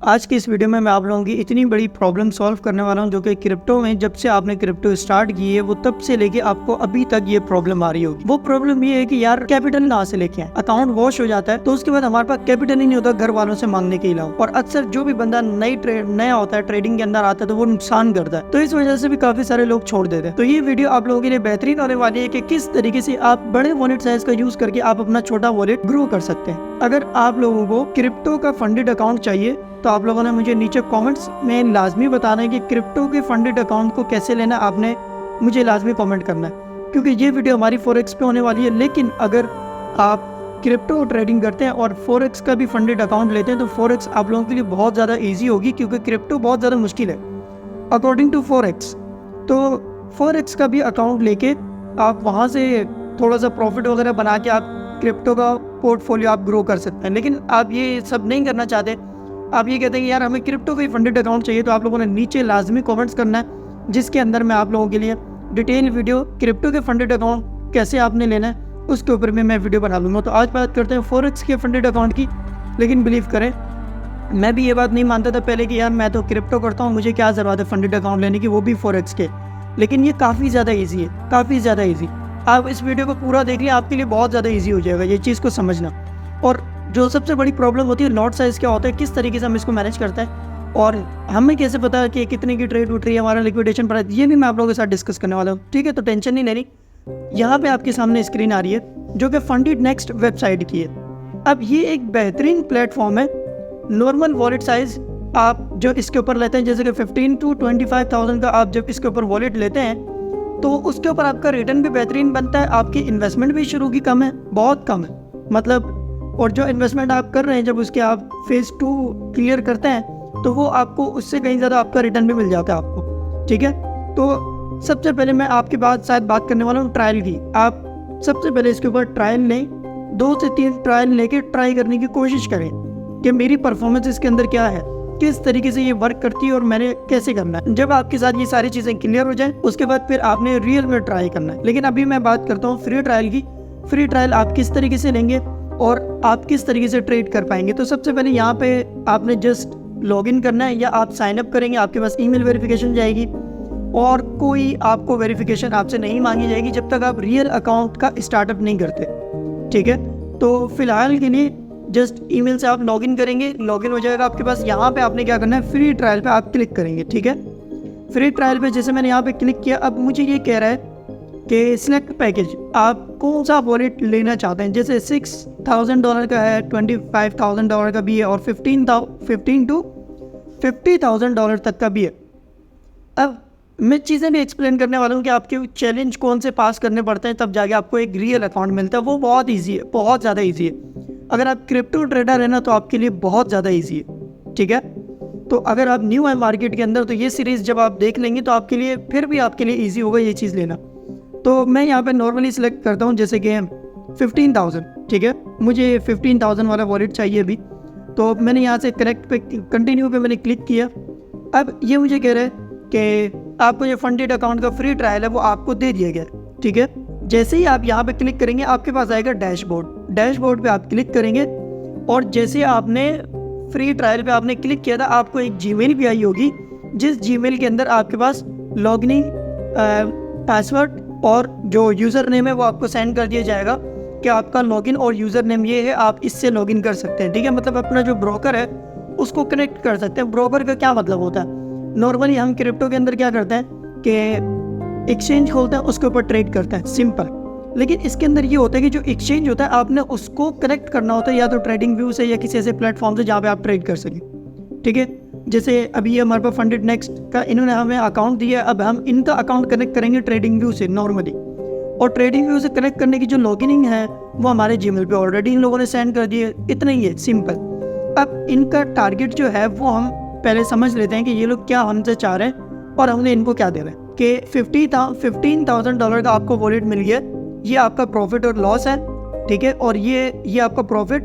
आज की इस वीडियो में मैं आप लोगों की इतनी बड़ी प्रॉब्लम सॉल्व करने वाला हूं जो कि क्रिप्टो में जब से आपने क्रिप्टो स्टार्ट की है वो तब से लेके आपको अभी तक ये प्रॉब्लम आ रही होगी। वो प्रॉब्लम ये है कि यार कैपिटल कहाँ से लेके आए, अकाउंट वॉश हो जाता है तो उसके बाद हमारे पास कैपिटल ही नहीं होता घर वालों से मांगने के अलावा। और अक्सर जो भी बंदा नया होता है ट्रेडिंग के अंदर आता है तो वो नुकसान करता है, तो इस वजह से भी काफी सारे लोग छोड़ देते हैं। तो ये वीडियो आप लोगों के लिए बेहतरीन होने वाली है कि किस तरीके से आप बड़े वॉलेट साइज का यूज करके आप अपना छोटा वॉलेट ग्रो कर सकते हैं। अगर आप लोगों को क्रिप्टो का फंडेड अकाउंट चाहिए तो आप लोगों ने मुझे नीचे कमेंट्स में लाजमी बताना है कि क्रिप्टो के फंडेड अकाउंट को कैसे लेना, आपने मुझे लाजमी कमेंट करना है क्योंकि ये वीडियो हमारी फॉरेक्स पे होने वाली है। लेकिन अगर आप क्रिप्टो ट्रेडिंग करते हैं और फॉरेक्स का भी फंडेड अकाउंट लेते हैं तो फॉरेक्स आप लोगों के लिए बहुत ज़्यादा ईजी होगी क्योंकि क्रिप्टो बहुत ज़्यादा मुश्किल है अकॉर्डिंग टू फॉरेक्स। तो फॉरेक्स का भी अकाउंट लेके आप वहाँ से थोड़ा सा प्रॉफिट वगैरह बना के आप क्रिप्टो का पोर्टफोलियो आप ग्रो कर सकते हैं। लेकिन आप ये सब नहीं करना चाहते, आप ये कहते हैं कि यार हमें क्रिप्टो का ही फंडेड अकाउंट चाहिए, तो आप लोगों ने नीचे लाजमी कमेंट्स करना है जिसके अंदर मैं आप लोगों के लिए डिटेल वीडियो क्रिप्टो के फंडेड अकाउंट कैसे आपने लेना है उसके ऊपर भी मैं वीडियो बना लूँगा। तो आज बात करते हैं फॉरेक्स के फंडेड अकाउंट की। लेकिन बिलीव करें मैं भी ये बात नहीं मानता था पहले कि यार मैं तो क्रिप्टो करता हूँ, मुझे क्या ज़रूरत है फंडेड अकाउंट लेने की, वो भी फॉरेक्स के। लेकिन ये काफ़ी ज़्यादा ईजी है, काफ़ी ज़्यादा ईजी। आप इस वीडियो को पूरा देख लिए, आपके लिए बहुत ज़्यादा ईजी हो जाएगा ये चीज़ को समझना। और जो सबसे बड़ी प्रॉब्लम होती है लॉट साइज़ क्या होता है, किस तरीके से हम इसको मैनेज करते हैं और हमें कैसे पता है कि कितने की ट्रेड उठ रही है, हमारा लिक्विडेशन प्राइस, ये भी मैं आप लोगों के साथ डिस्कस करने वाला हूँ। ठीक है, तो टेंशन नहीं लेनी। यहाँ पे आपके सामने स्क्रीन आ रही है जो कि फंडेड नेक्स्ट वेबसाइट की है। अब ये एक बेहतरीन प्लेटफॉर्म है। नॉर्मल वॉलेट साइज़ आप जो इसके ऊपर लेते हैं, जैसे कि 15 to 25,000 का आप जब इसके ऊपर वॉलेट लेते हैं तो उसके ऊपर आपका रिटर्न भी बेहतरीन बनता है, आपकी इन्वेस्टमेंट भी शुरू की कम है, बहुत कम है मतलब। और जो इन्वेस्टमेंट आप कर रहे हैं जब उसके आप फेज़ 2 क्लियर करते हैं तो वो आपको उससे कहीं ज़्यादा आपका रिटर्न भी मिल जाता है आपको। ठीक है, तो सबसे पहले मैं आपके बाद शायद बात करने वाला हूँ ट्रायल की। आप सबसे पहले इसके ऊपर ट्रायल लें, 2 से 3 ट्रायल लेके ट्राई करने की कोशिश करें कि मेरी परफॉर्मेंस इसके अंदर क्या है, किस तरीके से ये वर्क करती है और मैंने कैसे करना है। जब आपके साथ ये सारी चीज़ें क्लियर हो जाए उसके बाद फिर आपने रियल में ट्राई करना है। लेकिन अभी मैं बात करता हूँ फ्री ट्रायल की। फ्री ट्रायल आप किस तरीके से लेंगे और आप किस तरीके से ट्रेड कर पाएंगे। तो सबसे पहले यहाँ पे आपने जस्ट लॉगिन करना है या आप साइन अप करेंगे, आपके पास ईमेल वेरिफिकेशन जाएगी और कोई आपको वेरिफिकेशन आपसे नहीं मांगी जाएगी जब तक आप रियल अकाउंट का स्टार्टअप नहीं करते। ठीक है, तो फिलहाल के लिए जस्ट ईमेल से आप लॉगिन करेंगे, लॉगिन हो जाएगा आपके पास। यहाँ पे आपने क्या करना है, फ्री ट्रायल पे आप क्लिक करेंगे। ठीक है, फ्री ट्रायल पे जैसे मैंने यहाँ पे क्लिक किया, अब मुझे ये कह रहा है कि सिलेक्ट पैकेज, आप कौन सा वॉलेट लेना चाहते हैं। जैसे $6,000 का है, $25,000 का भी है और 15 to $50,000 तक का भी है। अब मैं चीज़ें भी एक्सप्लेन करने वाला हूँ कि आपके चैलेंज कौन से पास करने पड़ते हैं तब जाके आपको एक रियल अकाउंट मिलता है। वो बहुत ईजी है, बहुत ज़्यादा ईजी है। अगर आप क्रिप्टो ट्रेडर है ना तो आपके लिए बहुत ज़्यादा ईजी है। ठीक है, तो अगर आप न्यू है मार्केट के अंदर तो ये सीरीज़ जब आप देख लेंगे तो आपके लिए फिर भी आपके लिए ईजी होगा ये चीज़ लेना। तो मैं यहाँ पे नॉर्मली सिलेक्ट करता हूँ जैसे कि 15,000। ठीक है, मुझे 15,000 वाला वॉलेट चाहिए अभी, तो मैंने यहाँ से कनेक्ट पे कंटिन्यू पे मैंने क्लिक किया। अब ये मुझे कह रहा है कि आपको जो फंडेड अकाउंट का फ्री ट्रायल है वो आपको दे दिया गया। ठीक है, जैसे ही आप यहाँ पे क्लिक करेंगे आपके पास आएगा डैशबोर्ड। डैशबोर्ड पे आप क्लिक करेंगे और जैसे आपने फ्री ट्रायल पे आपने क्लिक किया था आपको एक जीमेल भी आई होगी, जिस जीमेल के अंदर आपके पास लॉगिन पासवर्ड और जो यूज़र नेम है वो आपको सेंड कर दिया जाएगा कि आपका लॉगिन और यूज़र नेम ये है, आप इससे लॉगिन कर सकते हैं। ठीक है, मतलब अपना जो ब्रोकर है उसको कनेक्ट कर सकते हैं। ब्रोकर का क्या मतलब होता है, नॉर्मली हम क्रिप्टो के अंदर क्या करते हैं कि एक्सचेंज खोलते हैं, उसके ऊपर ट्रेड करते हैं, सिंपल। लेकिन इसके अंदर ये होता है कि जो एक्सचेंज होता है आपने उसको कनेक्ट करना होता है या तो ट्रेडिंग व्यू से या किसी ऐसे प्लेटफॉर्म से जहाँ पे आप ट्रेड कर सकें। ठीक है, जैसे अभी ये हमारे पास फंडेड नेक्स्ट का इन्होंने हमें अकाउंट दिया, अब हम इनका अकाउंट कनेक्ट करेंगे ट्रेडिंग व्यू से नॉर्मली। और ट्रेडिंग व्यू से कनेक्ट करने की जो लॉगिनिंग है वो हमारे जीमेल पे ऑलरेडी इन लोगों ने सेंड कर दिए, इतना ही है, सिंपल। अब इनका टारगेट जो है वो हम पहले समझ लेते हैं कि ये लोग क्या हमसे चाह रहे हैं और हमने इनको क्या दे रहे हैं। कि $15,000 का आपको वॉलेट मिल गया, ये आपका प्रॉफिट और लॉस है। ठीक है, और ये आपका प्रॉफिट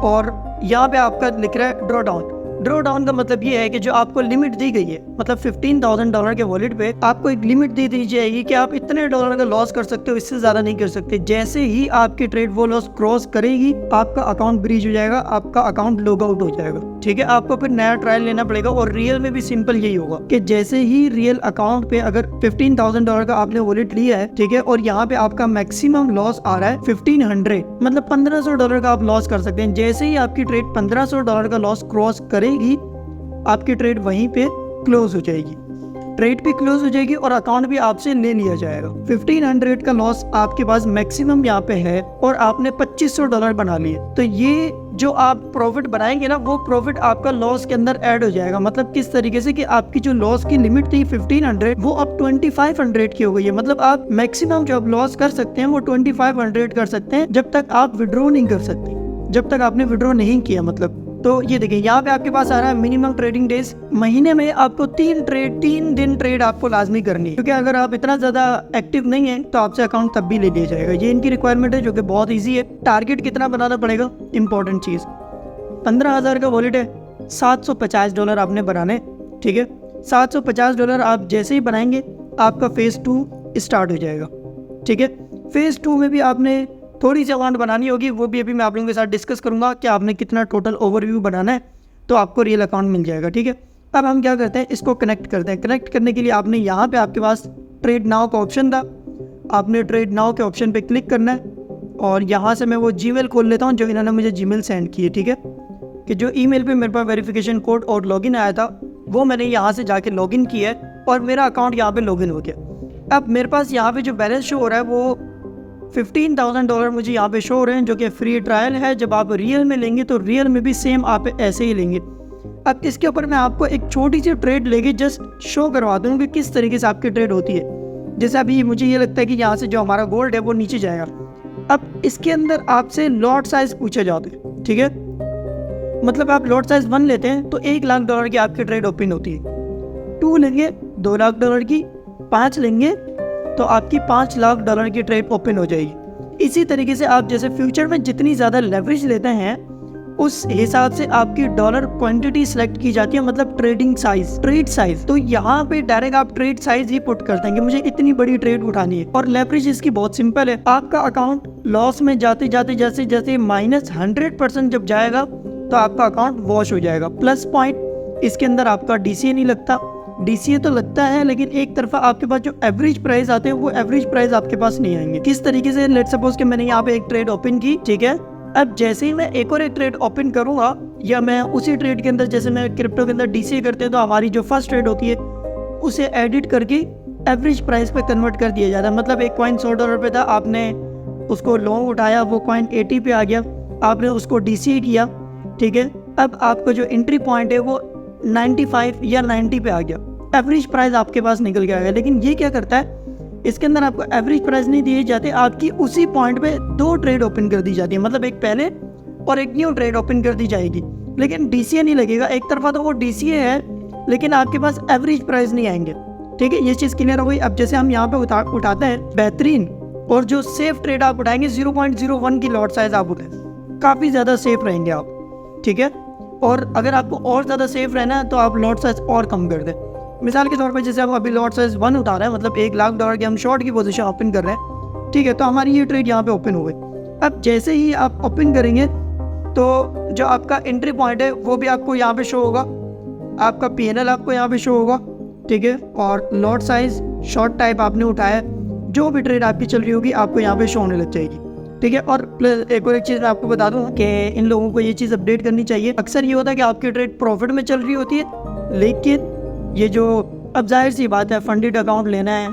और यहाँ पे आपका लिख रहा है ड्रॉ डाउन। ड्रॉ डाउन का मतलब ये है कि जो आपको लिमिट दी गई है, मतलब $15,000 के वॉलेट पे आपको एक लिमिट दे दी जाएगी कि आप इतने डॉलर का लॉस कर सकते हो, इससे ज़्यादा नहीं कर सकते। जैसे ही आपकी ट्रेड वो लॉस क्रॉस करेगी आपका अकाउंट ब्रीच हो जाएगा, आपका अकाउंट लॉग आउट हो जाएगा। ठीक है, आपको फिर नया ट्रायल लेना पड़ेगा। और रियल में भी सिंपल यही होगा कि जैसे ही रियल अकाउंट पे अगर $15,000 का आपने वॉलेट लिया है, ठीक है, और यहाँ पे आपका मैक्सिमम लॉस आ रहा है 1500, मतलब $1500 का आप लॉस कर सकते हैं। जैसे ही आपकी ट्रेड $1500 का लॉस क्रॉस करेगी, आपकी ट्रेड वहीं पे क्लोज हो जाएगी, ट्रेड भी क्लोज हो जाएगी और अकाउंट भी आपसे ले लिया जाएगा। 1500 का लॉस आपके पास मैक्सिमम यहाँ पे है और आपने $2500 बना लिए, तो ये जो आप प्रॉफिट बनाएंगे ना, वो प्रॉफिट आपका लॉस के अंदर ऐड हो जाएगा। मतलब किस तरीके से कि आपकी जो लॉस की लिमिट थी 1500, वो अब 2500 की हो गई है। मतलब आप मैक्सिमम जो आप लॉस कर सकते हैं वो 2500 कर सकते हैं, जब तक आप विड्रॉ नहीं कर सकते, जब तक आपने विड्रॉ नहीं किया। मतलब तो ये देखिए यहाँ पे आपके पास आ रहा है मिनिमम ट्रेडिंग डेज। महीने में आपको 3 दिन ट्रेड आपको लाजमी करनी है, क्योंकि अगर आप इतना ज्यादा एक्टिव नहीं है तो आपसे अकाउंट तब भी ले लिया जाएगा। ये इनकी रिक्वायरमेंट है जो कि बहुत इजी है। टारगेट कितना बनाना पड़ेगा, इंपॉर्टेंट चीज, 15,000 का वॉलेट है, $750 आपने बनाने, ठीक है। $750 आप जैसे ही बनाएंगे आपका फेज 2 स्टार्ट हो जाएगा, ठीक है। फेज 2 में भी आपने थोड़ी सी अमाउंट बनानी होगी, वो भी अभी मैं आप लोगों के साथ डिस्कस करूंगा कि आपने कितना टोटल ओवरव्यू बनाना है, तो आपको रियल अकाउंट मिल जाएगा, ठीक है। अब हम क्या करते हैं, इसको कनेक्ट करते हैं। कनेक्ट करने के लिए आपने यहाँ पे आपके पास ट्रेड नाउ का ऑप्शन था, आपने ट्रेड नाउ के ऑप्शन पे क्लिक करना है और यहाँ से मैं वो जीमेल खोल लेता हूँ जो इन्होंने मुझे जीमेल सेंड की है, ठीक है। कि जो ईमेल पे मेरे पास वेरिफिकेशन कोड और लॉगिन आया था, वो मैंने यहाँ से जाके लॉगिन किया है और मेरा अकाउंट यहाँ पे लॉगिन हो गया। अब मेरे पास यहाँ पे जो बैलेंस शो हो रहा है वो $15,000 मुझे यहाँ पे शो हो रहे हैं, जो कि फ्री ट्रायल है। जब आप रियल में लेंगे तो रियल में भी सेम आप ऐसे ही लेंगे। अब इसके ऊपर मैं आपको एक छोटी सी ट्रेड लेके जस्ट शो करवा दूँ कि किस तरीके से आपकी ट्रेड होती है। जैसे अभी मुझे ये लगता है कि यहाँ से जो हमारा गोल्ड है वो नीचे जाएगा। अब इसके अंदर आपसे लॉट साइज पूछे जाते हैं, ठीक है। मतलब आप लॉट साइज 1 लेते हैं तो $1,00,000 की आपकी ट्रेड ओपन होती है। 2 लेंगे $2,00,000 की, 5 लेंगे तो आपकी $5,00,000 की ट्रेड ओपन हो जाएगी। इसी तरीके से आप जैसे फ्यूचर में जितनी ज़्यादा लेवरेज लेते हैं उस हिसाब से आपकी डॉलर क्वांटिटी सिलेक्ट की जाती है, मतलब ट्रेडिंग साइज, ट्रेड साइज। तो यहाँ पे डायरेक्ट आप ट्रेड साइज ही पुट करते हैं कि मुझे इतनी बड़ी ट्रेड उठानी है। और लेवरेज इसकी बहुत सिंपल है, आपका अकाउंट लॉस में जाते जाते जैसे जैसे -100% जब जाएगा तो आपका अकाउंट वॉश हो जाएगा। प्लस पॉइंट, इसके अंदर आपका DCA नहीं लगता। DCA तो लगता है लेकिन एक तरफा आपके पास जो एवरेज प्राइस आते हैं वो एवरेज प्राइस आपके पास नहीं आएंगे। किस तरीके से, लेट्स सपोज कि मैंने यहाँ पे एक ट्रेड ओपन की, ठीक है। अब जैसे ही मैं एक और एक ट्रेड ओपन करूंगा या मैं उसी ट्रेड के अंदर, जैसे मैं क्रिप्टो के अंदर DCA करते हैं तो हमारी जो फर्स्ट ट्रेड होती है उसे एडिट करके एवरेज प्राइस पे कन्वर्ट कर दिया जाता है। मतलब एक कॉइन $100 पे था, आपने उसको लॉन्ग उठाया, वो कॉइन 80 पे आ गया, आपने उसको DCA किया, ठीक है। अब आपका जो एंट्री पॉइंट है वो 95 या 90 पे आ गया, एवरेज प्राइस आपके पास निकल के आएगा। लेकिन ये क्या करता है, इसके अंदर आपको एवरेज प्राइस नहीं दिए जाते, आपकी उसी पॉइंट पे 2 ट्रेड ओपन कर दी जाती है। मतलब एक पहले और एक न्यू ट्रेड ओपन कर दी जाएगी, लेकिन DCA नहीं लगेगा। एक तरफा तो वो DCA है लेकिन आपके पास एवरेज प्राइस नहीं आएंगे, ठीक है। ये चीज़ क्लियर हो गई। अब जैसे हम यहाँ पे उठाते हैं बेहतरीन, और जो सेफ ट्रेड आप उठाएंगे 0.01 की लॉट साइज आप उठाएं, काफ़ी ज़्यादा सेफ रहेंगे आप, ठीक है। और अगर आपको और ज़्यादा सेफ रहना है तो आप लॉट साइज और कम कर दें। मिसाल के तौर पर जैसे हम अभी लॉट साइज 1 उठा रहे हैं, मतलब $1,00,000 की हम शॉर्ट की पोजीशन ओपन कर रहे हैं, ठीक है। तो हमारी ये ट्रेड यहाँ पे ओपन हो गई। अब जैसे ही आप ओपन करेंगे तो जो आपका एंट्री पॉइंट है वो भी आपको यहाँ पे शो होगा, आपका PNL आपको यहाँ पे शो होगा, ठीक है। और लॉट साइज शॉर्ट टाइप आपने उठाया, जो भी ट्रेड आपकी चल रही होगी आपको यहाँ पे शो होने लग जाएगी, ठीक है। और प्लस एक और एक चीज़ मैं आपको बता दूँ कि इन लोगों को ये चीज़ अपडेट करनी चाहिए। अक्सर ये होता है कि आपकी ट्रेड प्रॉफिट में चल रही होती है, लेकिन ये जो, अब जाहिर सी बात है फंडेड अकाउंट लेना है,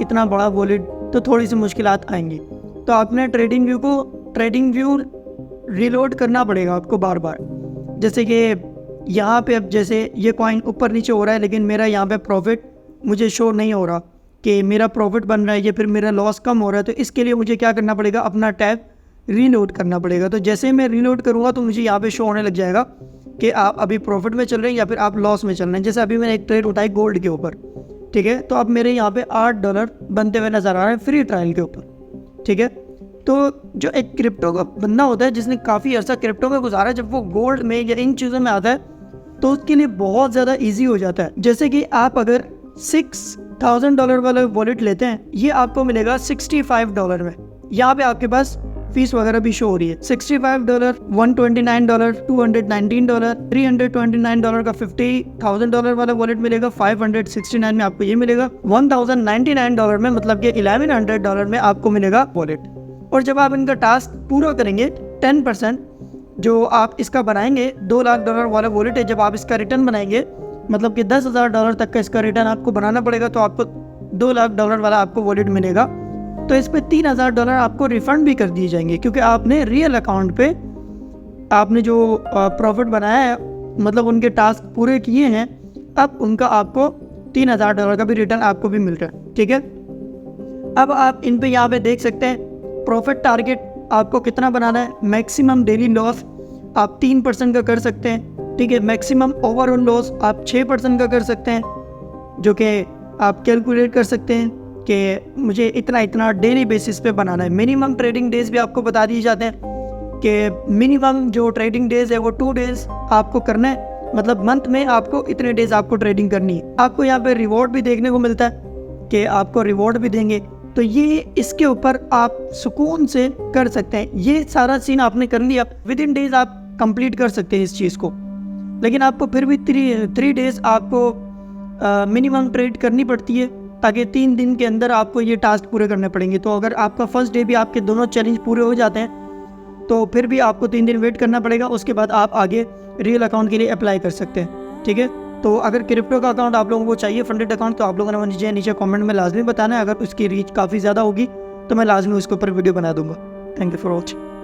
इतना बड़ा वॉलेट, तो थोड़ी सी मुश्किलात आएंगी। तो आपने ट्रेडिंग व्यू रिलोड करना पड़ेगा आपको बार बार। जैसे कि यहाँ पे अब जैसे ये कॉइन ऊपर नीचे हो रहा है लेकिन मेरा यहाँ पे प्रॉफिट मुझे शो नहीं हो रहा कि मेरा प्रॉफिट बन रहा है या फिर मेरा लॉस कम हो रहा है। तो इसके लिए मुझे क्या करना पड़ेगा, अपना टैब रीलोड करना पड़ेगा। तो जैसे मैं रीलोड करूँगा तो मुझे यहाँ पे शो होने लग जाएगा कि आप अभी प्रॉफिट में चल रहे हैं या फिर आप लॉस में चल रहे हैं। जैसे अभी मैंने एक ट्रेड उठाई गोल्ड के ऊपर, ठीक है। तो अब मेरे यहाँ पे $8 बनते हुए नज़र आ रहे हैं फ्री ट्रायल के ऊपर, ठीक है। तो जो एक क्रिप्टो का बंदा होता है जिसने काफ़ी अर्सा क्रिप्टो में गुजारा, जब वो गोल्ड में या इन चीज़ों में आता है तो उसके लिए बहुत ज़्यादा ईजी हो जाता है। जैसे कि आप अगर $6,000 वाला वॉलेट लेते हैं, ये आपको मिलेगा $65 में। यहाँ पे आपके पास फीस वगैरह भी शो हो रही है। $65, $129, $219, $329 का $50,000 वाला वॉलेट मिलेगा, $569 में आपको ये मिलेगा, $1,099 में मतलब कि $1,100 में आपको मिलेगा वॉलेट। और जब आप इनका टास्क पूरा करेंगे 10% जो आप इसका बनाएंगे, $2,00,000 वाला वॉलेट है, जब आप इसका रिटर्न बनाएंगे मतलब कि $10,000 तक का इसका रिटर्न आपको बनाना पड़ेगा, तो आपको $2,00,000 वाला आपको वॉलेट मिलेगा। तो इस पे $3,000 आपको रिफंड भी कर दिए जाएंगे, क्योंकि आपने रियल अकाउंट पे आपने जो प्रॉफिट बनाया है मतलब उनके टास्क पूरे किए हैं, अब उनका आपको $3,000 का भी रिटर्न आपको भी मिल रहा है। ठीक है, अब आप इन पे यहाँ पे देख सकते हैं प्रॉफिट टारगेट आपको कितना बनाना है। मैक्सिमम डेली लॉस आप 3% का कर सकते हैं। ठीक है, मैक्सिमम ओवरऑल लॉस आप 6% का कर सकते हैं, जो कि आप कैलकुलेट कर सकते हैं कि मुझे इतना इतना डेली बेसिस पे बनाना है। मिनिमम ट्रेडिंग डेज भी आपको बता दिए जाते हैं कि मिनिमम जो ट्रेडिंग डेज है वो 2 डेज आपको करना है, मतलब मंथ में आपको इतने डेज आपको ट्रेडिंग करनी है। आपको यहाँ पे रिवॉर्ड भी देखने को मिलता है कि आपको रिवॉर्ड भी देंगे, तो ये इसके ऊपर आप सुकून से कर सकते हैं। ये सारा सीन आपने कर लिया, विद इन डेज आप कंप्लीट कर सकते हैं इस चीज़ को, लेकिन आपको फिर भी 3 डेज आपको मिनिमम ट्रेड करनी पड़ती है, ताकि 3 दिन के अंदर आपको ये टास्क पूरे करने पड़ेंगे। तो अगर आपका फर्स्ट डे भी आपके दोनों चैलेंज पूरे हो जाते हैं तो फिर भी आपको 3 दिन वेट करना पड़ेगा, उसके बाद आप आगे रियल अकाउंट के लिए अप्लाई कर सकते हैं। ठीक है, तो अगर क्रिप्टो का अकाउंट आप लोगों को चाहिए, फंडेड अकाउंट, तो आप लोगों ने नीचे कमेंट में लाजमी बताना है। अगर उसकी रीच काफ़ी ज़्यादा होगी तो मैं लाजमी उसके ऊपर वीडियो बना दूंगा। Thank you for watching.